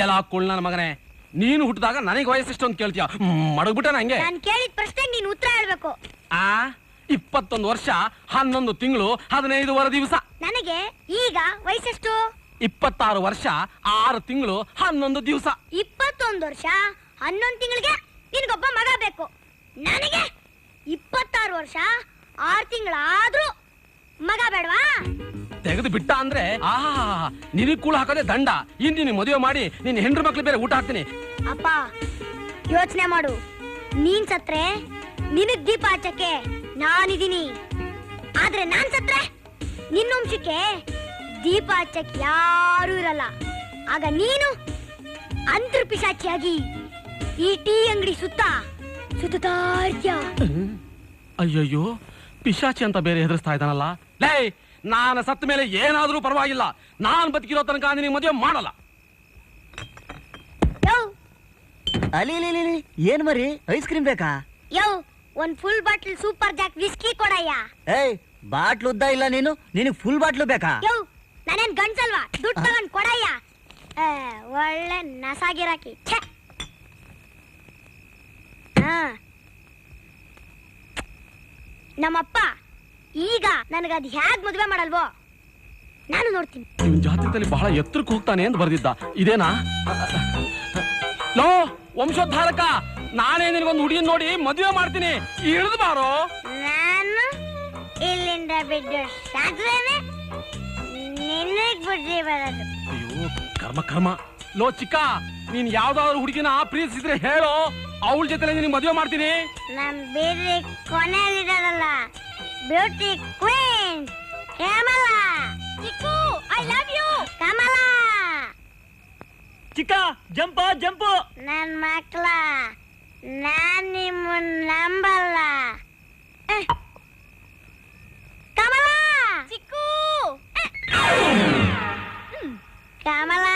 ಎಲ್ಲ ಹಾಕೊಳ್ಳ ನನ್ನ ಮಗನೇ. ನೀನು ಹುಟ್ಟಿದಾಗ ನನಗೆ ವಯಸ್ಸೆಷ್ಟು ಅಂತ ಕೇಳ್ತೀಯ? ಮಡಗ್ಬಿಟ್ಟ ನಂಗೆ. ನಾನು ಕೇಳಿದ ಪ್ರಶ್ನೆ ನೀನು ಉತ್ತರ ಹೇಳ್ಬೇಕು. 21 ವರ್ಷ 11 ತಿಂಗಳು 15 ದಿವಸ. ನನಗೆ ಈಗ ವಯಸ್ಸೆಷ್ಟು? 26 ವರ್ಷ 6 ತಿಂಗಳು 11 ದಿವಸ. 21 ವರ್ಷ 11 ತಿಂಗಳಿಗೆ ನಿನಗೊಬ್ಬ ಮಗ ಬೇಕು. ನನಗೆ 26 ವರ್ಷ 6 ತಿಂಗಳಾದ್ರೂ ಮಗ ಬೇಡವಾ? ತೆಗೆದು ಬಿಟ್ಟ ಅಂದ್ರೆ ನಿನಗ್ ಕೂಳು ಹಾಕೋದೇ ದಂಡ. ನಿನ್ ಮದುವೆ ಮಾಡಿ ನಿನ್ನ ಹೆಂಡ್ರು ಮಕ್ಳು ಬೇರೆ ಊಟ ಹಾಕ್ತೀನಿ. ಅಪ್ಪ ಯೋಚನೆ ಮಾಡು. ನೀನ್ ಸತ್ರೆ ನಿನಗ್ ದೀಪ ಹಚ್ಚಕ್ಕೆ ನಾನಿದ್ದೀನಿ. ಆದ್ರೆ ನಾನ್ ಸತ್ರೆ ನಿನ್ನ ವಂಶಕ್ಕೆ ದೀಪ ಹಚ್ಚಕ್ಕೆ ಯಾರು ಇರಲ್ಲ. ಆಗ ನೀನು ಅಂತರ್ಪಿಶಾಚಿಯಾಗಿ ಈ ಟೀ ಅಂಗಡಿ ಸುತ್ತಾ ಇರ್ತೀಯ. ಅಯ್ಯಯ್ಯೋ, ಪಿಶಾಚಿ ಅಂತ ಬೇರೆ ಹೆದರ್ಸ್ತಾ ಇದ್ದಾನಲ್ಲ. ಲೇ, ನಾನು ಸತ್ತ ಮೇಲೆ ಏನಾದ್ರೂ ಪರವಾಗಿಲ್ಲ, ನಾನ್ ಬದುಕಿರೋ ತನಕ ನಿನಗೆ ಮದುವೆ ಮಾಡಲ್ಲ. ಅಲಿ ಏನ್ ಮರಿ, ಐಸ್ ಕ್ರೀಮ್ ಬೇಕಾ? ಒಂದ್ full bottle super jack whisky ಕೊಡಯ್ಯ. ಏಯ್, ಬಾಟ್ಲು ಉದ್ದ ಇಲ್ಲ ನೀನು, ನಿನಗ್ ಫುಲ್ ಬಾಟ್ಲು ಬೇಕಾ? ನಾನೇನ್ ಗಂಡ್ಸಲ್ವಾ? ದುಡ್ಡು ತಗೊಂಡ್ ಕೊಡಯ್ಯ. ಒಳ್ಳೆ ನಸಾಗಿರಾಕಿ. ನಮ್ಮಪ್ಪ ಈಗ ನನಗದ್ ಹ್ಯಾಗ್ ಮದುವೆ ಮಾಡಲ್ವೋ ನಾನು ನೋಡ್ತೀನಿ. ಇವನ್ ಜಾತಕದಲ್ಲಿ ಬಹಳ ಎತ್ತರಕ್ಕೆ ಹೋಗ್ತಾನೆ ಅಂತ ಬರ್ದಿದ್ದ. ಇದೇನಾ? ಲೋ ವಂಶೋದ್ಧಾರಕ, ನಾನೇ ನಿನಗೊಂದು ಹುಡುಗಿನ ನೋಡಿ ಮದುವೆ ಮಾಡ್ತೀನಿ, ಇಳಿದು ಬಾರೋ. ನಾನು ಇಲ್ಲಿಂದ ಬಿದ್ದು ಸಾಧ್ವೇನೆ ನಿನಗ್ ಬುದ್ಧಿ ಬರೋದು. ಅಯ್ಯೋ ಕರ್ಮ. ಲೋ ಚಿಕ್ಕ, ನೀನ್ ಯಾವ್ದಾದ್ರು ಹುಡುಗಿನ ಪ್ರೀತಿಸಿದ್ರೆ ಹೇಳೋ, ಅವಳ ಜೊತೆ ನಿನಗೆ ಮದುವೆ ಮಾಡ್ತೀನಿ. ನಮ್ ಬೇರೆ ಕೊನೆಯಲ್ಲಿದ್ದಾರಲ್ಲ, beauty queen Kamala. Chikku, I love you Kamala. ಚಿಕ್ಕ ಜಂಪು. ನನ್ ಮಕ್ಳ, ನಾನ್ ನಿಮ್ಮನ್ ನಂಬಲ್ಲ. ಕಮಲಾ. ಚಿಕ್ಕು. ಕಮಲಾ.